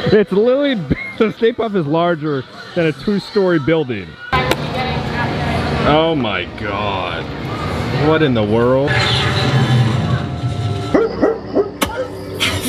It's literally, the Stay Puft is larger than a 2-story building. Oh my God. What in the world?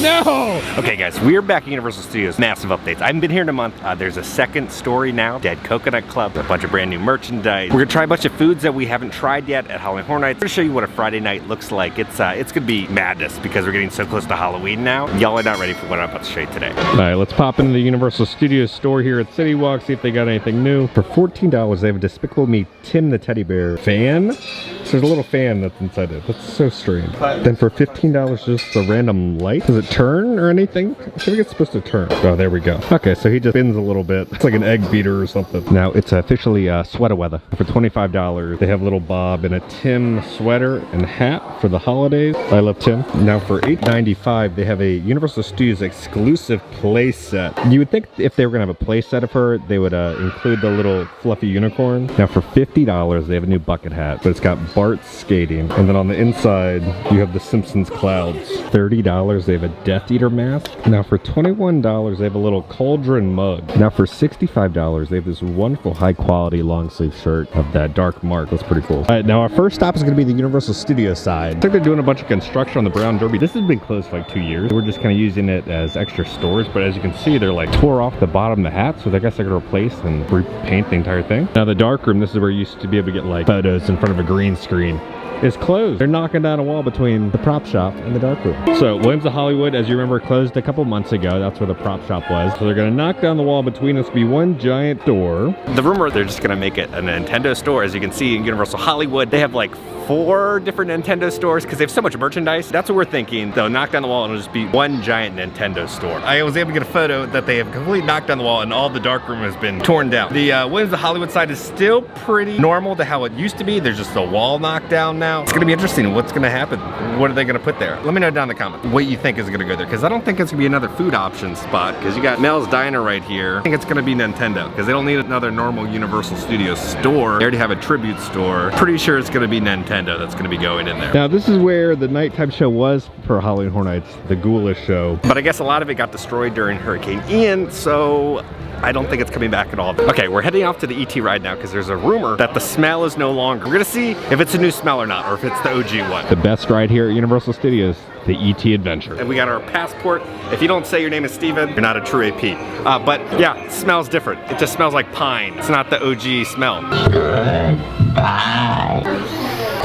No! Okay guys, we're back at Universal Studios. Massive updates. I haven't been here in a month. There's a second story now, Dead Coconut Club, a bunch of brand new merchandise. We're gonna try a bunch of foods that we haven't tried yet at Halloween Horror Nights. I'm gonna show you what a Friday night looks like. It's gonna be madness because we're getting so close to Halloween now. Y'all are not ready for what I'm about to show you today. All right, let's pop into the Universal Studios store here at City Walk, see if they got anything new. For $14, they have a Despicable Me Tim the Teddy Bear fan. So there's a little fan that's inside it. That's so strange. Then for $15, just a random light. Does it turn or anything? I think it's supposed to turn. Oh, there we go. Okay, so he just spins a little bit. It's like an egg beater or something. Now it's officially sweater weather. For $25, they have little Bob in a Tim sweater and hat for the holidays. I love Tim. Now for $8.95, they have a Universal Studios exclusive play set. You would think if they were gonna have a play set of her, they would include the little fluffy unicorn. Now for $50, they have a new bucket hat, but it's got Bart skating. And then on the inside, you have the Simpsons clouds. $30, they have a Death Eater mask. Now for $21, they have a little cauldron mug. Now for $65, they have this wonderful high quality long sleeve shirt of that dark mark. That's pretty cool. All right, now our first stop is gonna be the Universal Studios side. I think they're doing a bunch of construction on the Brown Derby. This has been closed for like 2 years. We're just kind of using it as extra storage, but as you can see, they're like tore off the bottom of the hat, so I guess they're gonna replace and repaint the entire thing. Now the dark room, this is where you used to be able to get like photos in front of a green screen. Is closed. They're knocking down a wall between the prop shop and the dark room. So Williams of Hollywood, as you remember, closed a couple months ago. That's where the prop shop was. So they're gonna knock down the wall between us to be one giant door. The rumor, they're just gonna make it a Nintendo store. As you can see in Universal Hollywood, they have like 4 different Nintendo stores because they have so much merchandise. That's what we're thinking. They'll knock down the wall and it'll just be one giant Nintendo store. I was able to get a photo that they have completely knocked down the wall and all the dark room has been torn down. The Williams of Hollywood side is still pretty normal to how it used to be. There's just a wall knocked down now. It's gonna be interesting. What's gonna happen? What are they gonna put there? Let me know down in the comments what you think is gonna go there, because I don't think it's gonna be another food option spot, because you got Mel's Diner right here. I think it's gonna be Nintendo, because they don't need another normal Universal Studios store. They already have a tribute store. Pretty sure it's gonna be Nintendo that's gonna be going in there. Now this is where the nighttime show was for Halloween Horror Nights, the Ghoulish show. But I guess a lot of it got destroyed during Hurricane Ian, so I don't think it's coming back at all. Okay, we're heading off to the ET ride now because there's a rumor that the smell is no longer. We're gonna see if it's a new smell or not, or if it's the OG one. The best ride here at Universal Studios, the ET Adventure. And we got our passport. If you don't say your name is Steven, you're not a true AP. But yeah, it smells different. It just smells like pine. It's not the OG smell.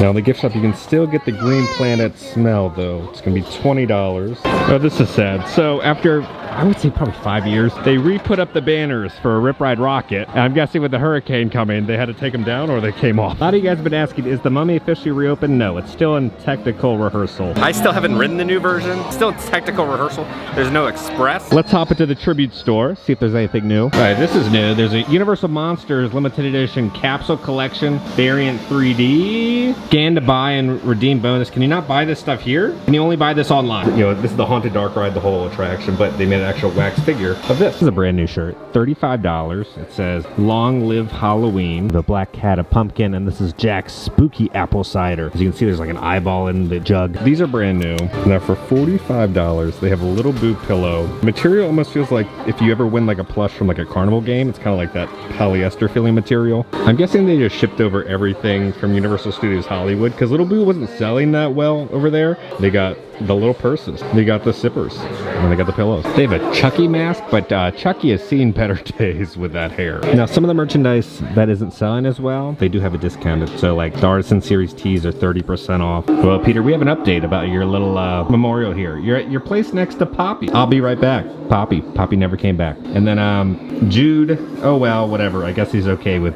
Now in the gift shop, you can still get the Green Planet smell though. It's gonna be $20. Oh, this is sad. So after, I would say probably 5 years, they re-put up the banners for a Rip Ride Rocket. And I'm guessing with the hurricane coming, they had to take them down or they came off. A lot of you guys have been asking, is the Mummy officially reopened? No, it's still in technical rehearsal. I still haven't ridden the new version. Still in technical rehearsal. There's no express. Let's hop into the tribute store, see if there's anything new. All right, this is new. There's a Universal Monsters limited edition capsule collection, variant 3D. Scan to buy and redeem bonus. Can you not buy this stuff here? Can you only buy this online? You know, this is the Haunted Dark Ride, the whole attraction, but they made an actual wax figure of this. This is a brand new shirt, $35. It says, Long Live Halloween. The black cat, a pumpkin, and this is Jack's Spooky Apple Cider. As you can see, there's like an eyeball in the jug. These are brand new. Now for $45, they have a little boo pillow. Material almost feels like if you ever win like a plush from like a carnival game, it's kind of like that polyester feeling material. I'm guessing they just shipped over everything from Universal Studios Hollywood, because Little Boo wasn't selling that well over there. They got the little purses, they got the zippers, and they got the pillows. They have a Chucky mask, but Chucky has seen better days with that hair. Now some of the merchandise that isn't selling as well, they do have it discounted. So like the Artisan Series tees are 30% off. Well, Peter, we have an update about your little memorial here. You're at your place next to Poppy. I'll be right back. Poppy never came back. And then Jude, oh well, whatever. I guess he's okay with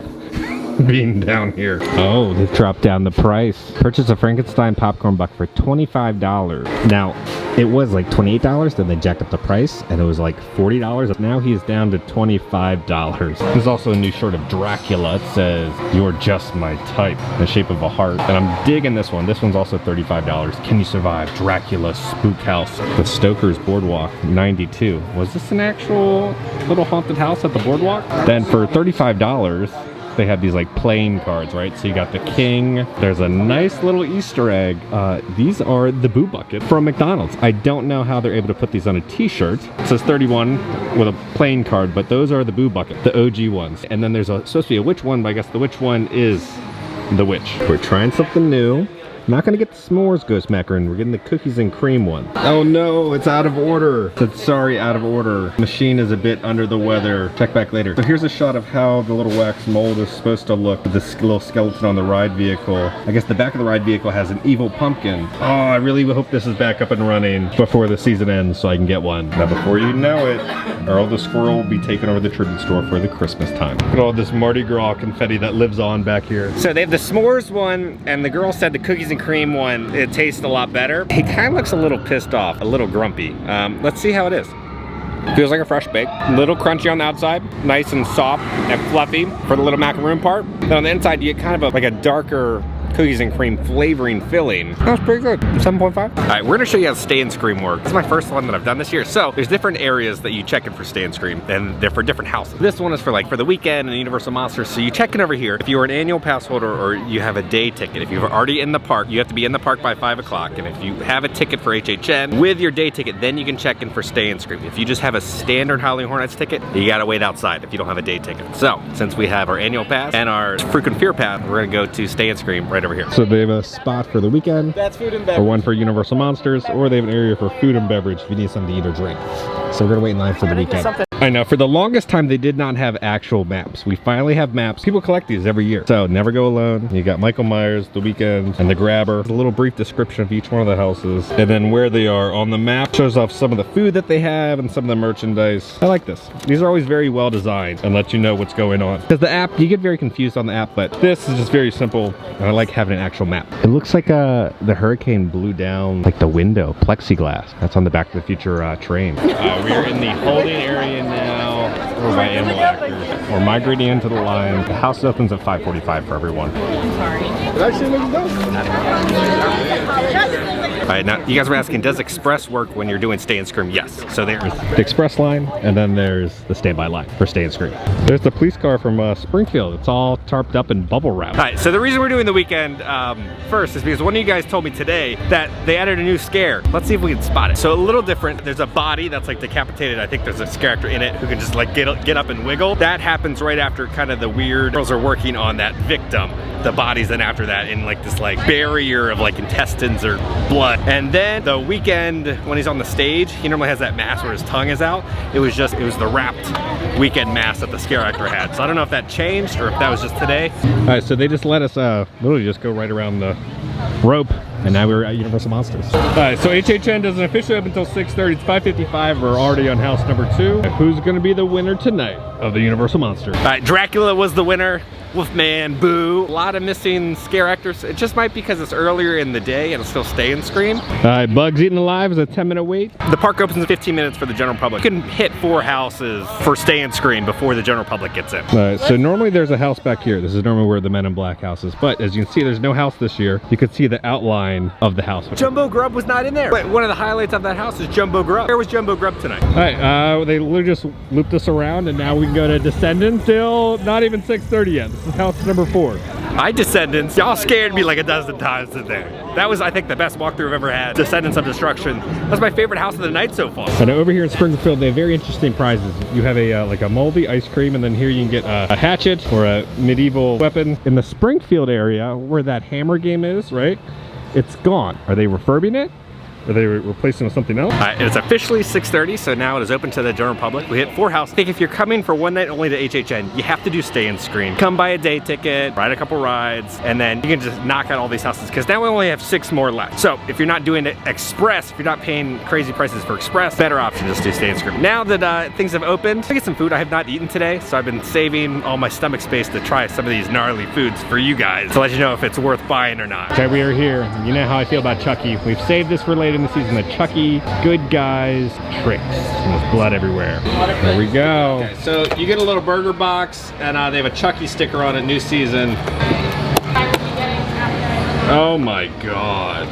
being down here. Oh, they've dropped down the price. Purchase a Frankenstein popcorn buck for $25. Now, it was like $28, then they jacked up the price, and it was like $40. Now he's down to $25. There's also a new shirt of Dracula. It says, "You're just my type," in the shape of a heart. And I'm digging this one. This one's also $35. Can you survive Dracula's spook house? The Stoker's Boardwalk, $92. Was this an actual little haunted house at the boardwalk? Then for $35, they have these like playing cards, right? So you got the king. There's a nice little Easter egg. These are the Boo Bucket from McDonald's. I don't know how they're able to put these on a t-shirt. It says 31 with a playing card, but those are the Boo Bucket, the OG ones. And then there's supposed to be a witch one, but I guess the witch one is the witch. We're trying something new. Not gonna get the s'mores ghost macaron. We're getting the cookies and cream one. Oh no, it's out of order. It's sorry, out of order. Machine is a bit under the weather. Check back later. So here's a shot of how the little wax mold is supposed to look with this little skeleton on the ride vehicle. I guess the back of the ride vehicle has an evil pumpkin. Oh, I really hope this is back up and running before the season ends so I can get one. Now before you know it, Earl the squirrel will be taking over the tribute store for the Christmas time. Look at all this Mardi Gras confetti that lives on back here. So they have the s'mores one, and the girl said the cookies and cream one, it tastes a lot better. He kind of looks a little pissed off, a little grumpy. Let's see how it is. Feels like a fresh bake. A little crunchy on the outside, nice and soft and fluffy for the little macaroon part. Then on the inside you get kind of like a darker cookies and cream flavoring filling. That was pretty good. 7.5. All right, we're gonna show you how Stay and Scream works. This is my first one that I've done this year. So there's different areas that you check in for Stay and Scream, and they're for different houses. This one is for like for the weekend and Universal Monsters. So you check in over here. If you're an annual pass holder or you have a day ticket, if you're already in the park, you have to be in the park by 5 o'clock. And if you have a ticket for HHN with your day ticket, then you can check in for Stay and Scream. If you just have a standard Howling Hornets ticket, you gotta wait outside if you don't have a day ticket. So since we have our annual pass and our frequent fear pass, we're gonna go to Stay and Scream right over here. So they have a spot for the weekend. That's food and beverage. Or one for Universal Monsters, or they have an area for food and beverage if you need something to eat or drink. So we're gonna wait in line for the weekend. I know, for the longest time they did not have actual maps. We finally have maps. People collect these every year. So Never Go Alone, you got Michael Myers, The Weeknd, and The Grabber. A little brief description of each one of the houses, and then where they are on the map. Shows off some of the food that they have and some of the merchandise. I like this. These are always very well designed and let you know what's going on. Because the app, you get very confused on the app, but this is just very simple, and I like having an actual map. It looks like the hurricane blew down like the window, plexiglass. That's on the Back to the Future train. We're in the holding area now. We're by animal actors. We're migrating into the line. The house opens at 5:45 for everyone. All right, now you guys were asking, does Express work when you're doing Stay and Scream? Yes. So there's the Express line, and then there's the standby line for Stay and Scream. There's the police car from Springfield. It's all tarped up in bubble wrap. All right, so the reason we're doing the weekend first is because one of you guys told me today that they added a new scare. Let's see if we can spot it. So a little different. There's a body that's like decapitated. I think there's a scare actor in it who can just like get up and wiggle. That happens right after kind of the weird girls are working on that victim. The body's then after that in like this like barrier of like intestines or blood. And then the Weeknd, when he's on the stage, he normally has that mask where his tongue is out. It was the wrapped Weeknd mask that the scare actor had. So I don't know if that changed or if that was just today. All right, so they just let us literally just go right around the rope, and now we're at Universal Monsters. All right, so HHN doesn't officially open until 6:30. It's 5:55. We're already on house number 2. Who's gonna be the winner tonight of the Universal Monsters? All right, Dracula was the winner. Wolfman, Boo. A lot of missing scare actors. It just might be because it's earlier in the day and it'll still Stay and Scream. All right, Bugs Eaten Alive is a 10-minute wait. The park opens in 15 minutes for the general public. You can hit 4 houses for Stay and Scream before the general public gets in. All right, so normally there's a house back here. This is normally where the Men in Black house is. But as you can see, there's no house this year. You can see the outline of the house. Jumbo Grub was not in there. But one of the highlights of that house is Jumbo Grub. Where was Jumbo Grub tonight? All right, they literally just looped us around, and now we can go to Descendants. Still not even 6:30 yet. This is house number 4. Descendants, y'all scared me like a dozen times in there. That was, I think, the best walkthrough I've ever had. Descendants of Destruction. That's my favorite house of the night so far. And over here in Springfield, they have very interesting prizes. You have a like a moldy ice cream, and then here you can get a hatchet or a medieval weapon. In the Springfield area, where that hammer game is, right? It's gone. Are they refurbing it? Are they replacing with something else? It's officially 6:30, so now it is open to the general public. We hit 4 houses. I think if you're coming for one night only to HHN, you have to do Stay and Scream. Come buy a day ticket, ride a couple rides, and then you can just knock out all these houses, because now we only have 6 more left. So if you're not doing it Express, if you're not paying crazy prices for Express, better option just do Stay and Scream. Now that things have opened, I get some food. I have not eaten today, so I've been saving all my stomach space to try some of these gnarly foods for you guys to let you know if it's worth buying or not. Okay, we are here. You know how I feel about Chucky. We've saved this for later in the season, the Chucky Good Guys Tricks. And there's blood everywhere. There we go. Okay, so you get a little burger box, and they have a Chucky sticker on it, new season. Oh my God.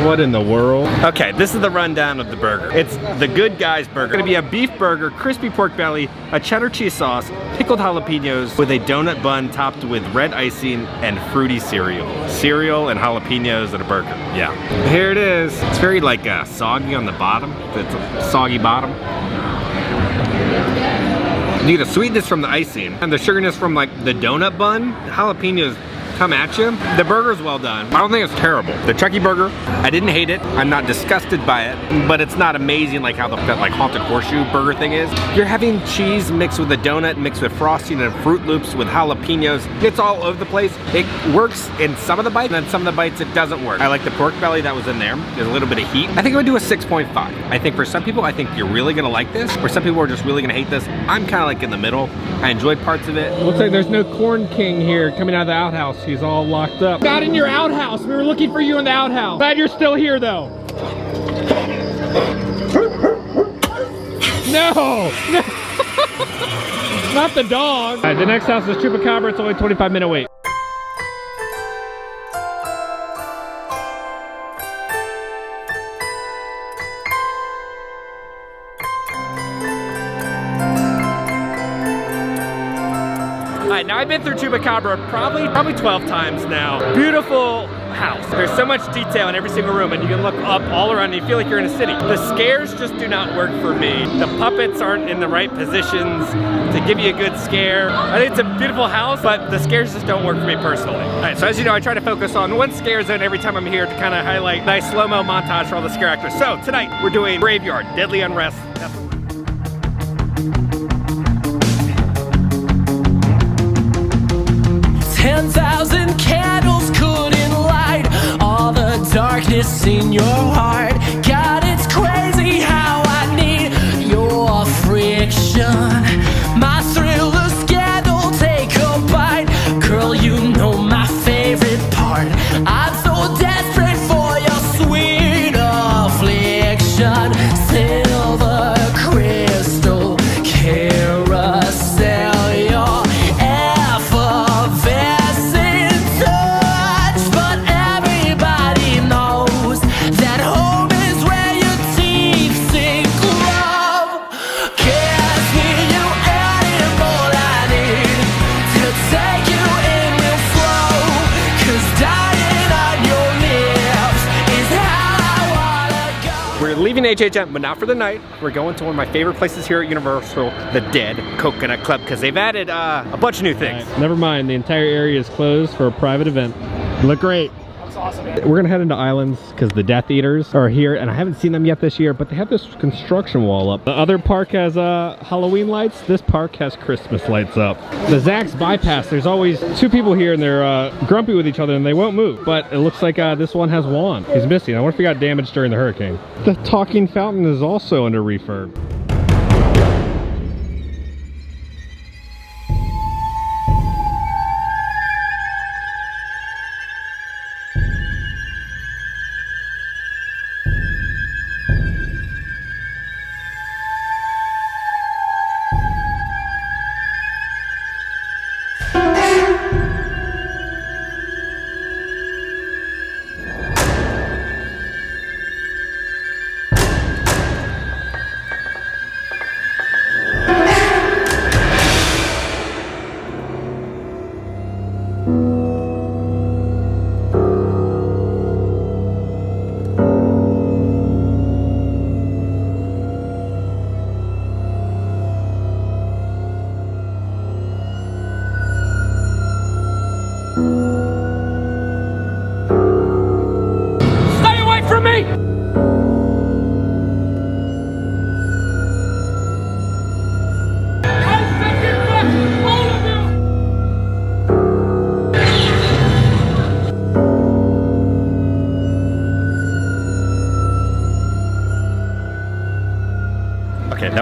What in the world? Okay, this is the rundown of the burger. It's the Good Guys burger. It's gonna be a beef burger, crispy pork belly, a cheddar cheese sauce, pickled jalapenos with a donut bun topped with red icing and fruity cereal. Cereal and jalapenos and a burger. Yeah. Here it is. It's very like soggy on the bottom. It's a soggy bottom. You get a sweetness from the icing and the sugariness from like the donut bun. The jalapenos come at you. The burger's well done. I don't think it's terrible. The Chucky burger, I didn't hate it. I'm not disgusted by it, but it's not amazing like how that like haunted horseshoe burger thing is. You're having cheese mixed with a donut, mixed with frosting and Fruit Loops with jalapenos. It's all over the place. It works in some of the bites, and then some of the bites it doesn't work. I like the pork belly that was in there. There's a little bit of heat. I think I would do a 6.5. I think for some people, I think you're really gonna like this. For some people are just really gonna hate this. I'm kind of like in the middle. I enjoyed parts of it. Looks like there's no Corn King here coming out of the outhouse. He's all locked up. Not in your outhouse. We were looking for you in the outhouse. Glad you're still here though. No! Not the dog. All right, the next house is Chupacabra. It's only a 25-minute wait. Alright, now I've been through Chupacabra probably 12 times now. Beautiful house. There's so much detail in every single room, and you can look up all around and you feel like you're in a city. The scares just do not work for me. The puppets aren't in the right positions to give you a good scare. I think it's a beautiful house, but the scares just don't work for me personally. Alright, so as you know, I try to focus on one scare zone every time I'm here to kind of highlight nice slow-mo montage for all the scare actors. So tonight, we're doing Graveyard, Deadly Unrest. 10,000 candles couldn't light all the darkness in your heart. God, it's crazy how I need your friction. My thriller scandal, take a bite. Girl, you know my favorite part. I'm so desperate for your sweet affliction. Silver crystal carousel. Leaving HHM, but not for the night. We're going to one of my favorite places here at Universal, the Dead Coconut Club, because they've added a bunch of new things. Right. Never mind, the entire area is closed for a private event. Look great. That's awesome. We're gonna head into Islands because the Death Eaters are here, and I haven't seen them yet this year, but they have this construction wall up. The other park has Halloween lights. This park has Christmas lights up. The Zach's Bypass, there's always two people here and they're grumpy with each other and they won't move, but it looks like this one has Juan. He's missing. I wonder if he got damaged during the hurricane. The Talking Fountain is also under refurb.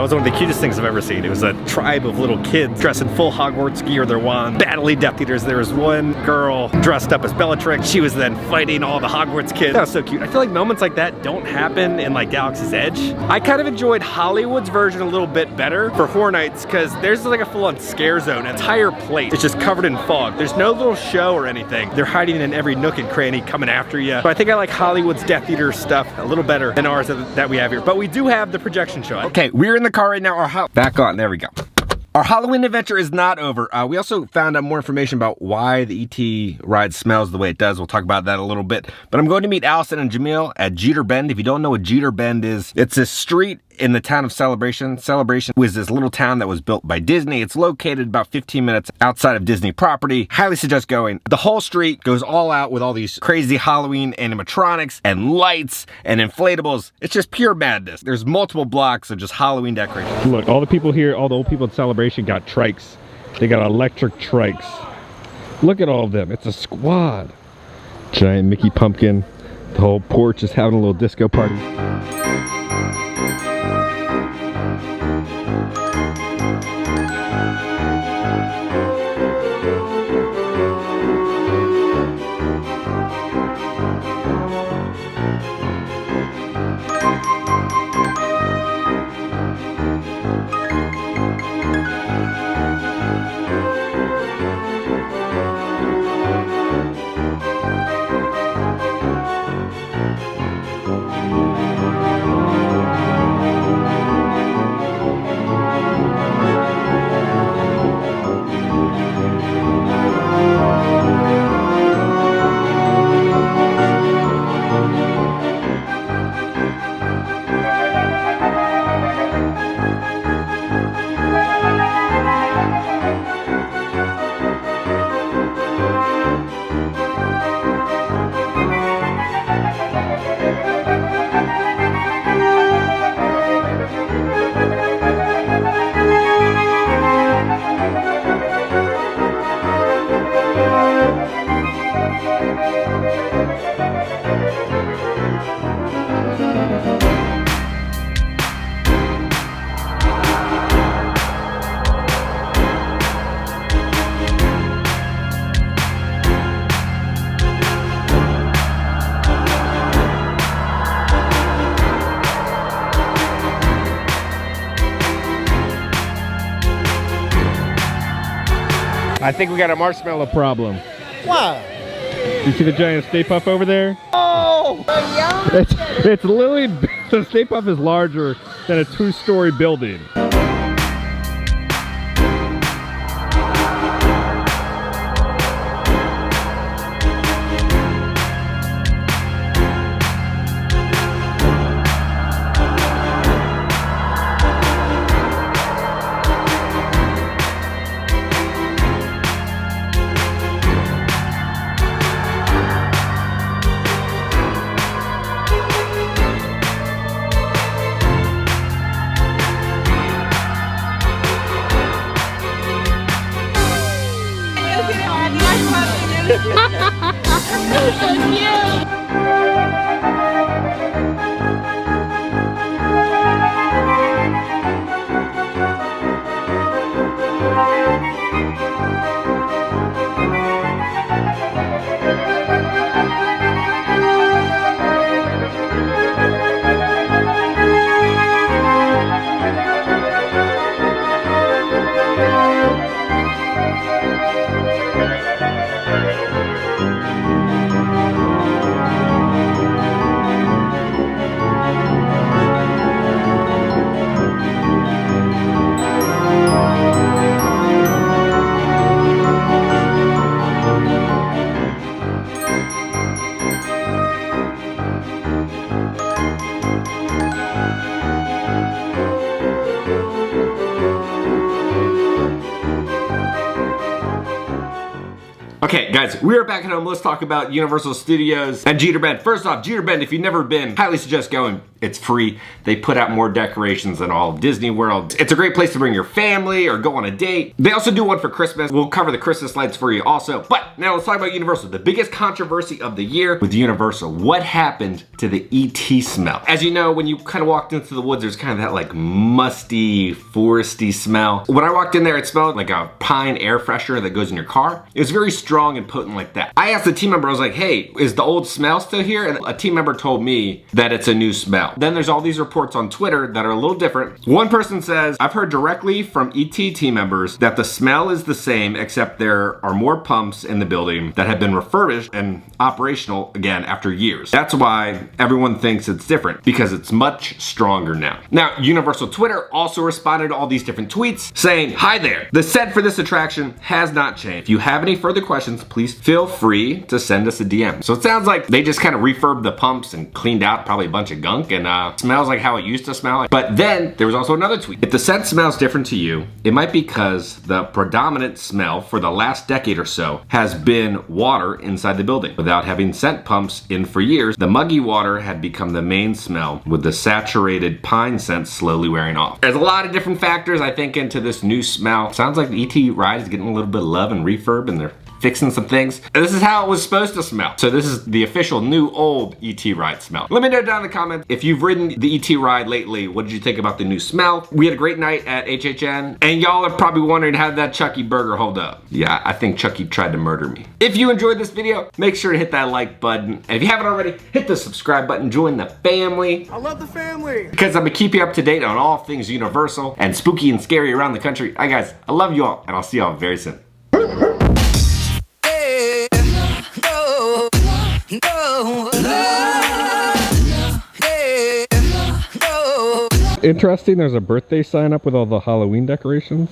was one of the cutest things I've ever seen. It was a tribe of little kids dressed in full Hogwarts gear, their wands, battling Death Eaters. There was one girl dressed up as Bellatrix. She was then fighting all the Hogwarts kids. That was so cute. I feel like moments like that don't happen in like Galaxy's Edge. I kind of enjoyed Hollywood's version a little bit better for Horror Nights because there's like a full-on scare zone. An entire place is just covered in fog. There's no little show or anything. They're hiding in every nook and cranny coming after you. So I think I like Hollywood's Death Eater stuff a little better than ours that we have here. But we do have the projection show. Okay, we're in the car right now. Back on, there we go. Our Halloween adventure is not over. We also found out more information about why the ET ride smells the way it does. We'll talk about that a little bit. But I'm going to meet Allison and Jamil at Jeter Bend. If you don't know what Jeter Bend is, it's a street in the town of Celebration. Celebration was this little town that was built by Disney. It's located about 15 minutes outside of Disney property. Highly suggest going. The whole street goes all out with all these crazy Halloween animatronics and lights and inflatables. It's just pure madness. There's multiple blocks of just Halloween decorations. Look, all the people here, all the old people at Celebration got trikes. They got electric trikes. Look at all of them. It's a squad. Giant Mickey pumpkin. The whole porch is having a little disco party. I think we got a marshmallow problem. Wow. You see the giant Stay Puft over there? Oh! It's literally, the Stay Puft is larger than a 2-story building. Okay, guys, we are back at home. Let's talk about Universal Studios and Jeter Bend. First off, Jeter Bend, if you've never been, highly suggest going. It's free. They put out more decorations than all of Disney World. It's a great place to bring your family or go on a date. They also do one for Christmas. We'll cover the Christmas lights for you also. But now let's talk about Universal. The biggest controversy of the year with Universal. What happened to the ET smell? As you know, when you kind of walked into the woods, there's kind of that like musty, foresty smell. When I walked in there, it smelled like a pine air freshener that goes in your car. It was very strong and potent like that. I asked the team member, I was like, hey, is the old smell still here? And a team member told me that it's a new smell. Then there's all these reports on Twitter that are a little different. One person says, I've heard directly from ET team members that the smell is the same, except there are more pumps in the building that have been refurbished and operational again after years. That's why everyone thinks it's different, because it's much stronger now. Now, Universal Twitter also responded to all these different tweets saying, hi there, the set for this attraction has not changed. If you have any further questions, please feel free to send us a DM. So it sounds like they just kind of refurbed the pumps and cleaned out probably a bunch of gunk and smells like how it used to smell. But then there was also another tweet. If the scent smells different to you, it might be because the predominant smell for the last decade or so has been water inside the building. Without having scent pumps in for years, the muggy water had become the main smell, with the saturated pine scent slowly wearing off. There's a lot of different factors, I think, into this new smell. Sounds like the ET ride is getting a little bit of love and refurb, and they're fixing some things. And this is how it was supposed to smell. So this is the official new old ET ride smell. Let me know down in the comments if you've ridden the ET ride lately. What did you think about the new smell? We had a great night at HHN, and y'all are probably wondering how that Chucky burger hold up. Yeah, I think Chucky tried to murder me. If you enjoyed this video, make sure to hit that like button. And if you haven't already, hit the subscribe button, join the family. I love the family. Because I'm gonna keep you up to date on all things Universal and spooky and scary around the country. All right, guys, I love you all, and I'll see y'all very soon. Interesting, there's a birthday sign up with all the Halloween decorations.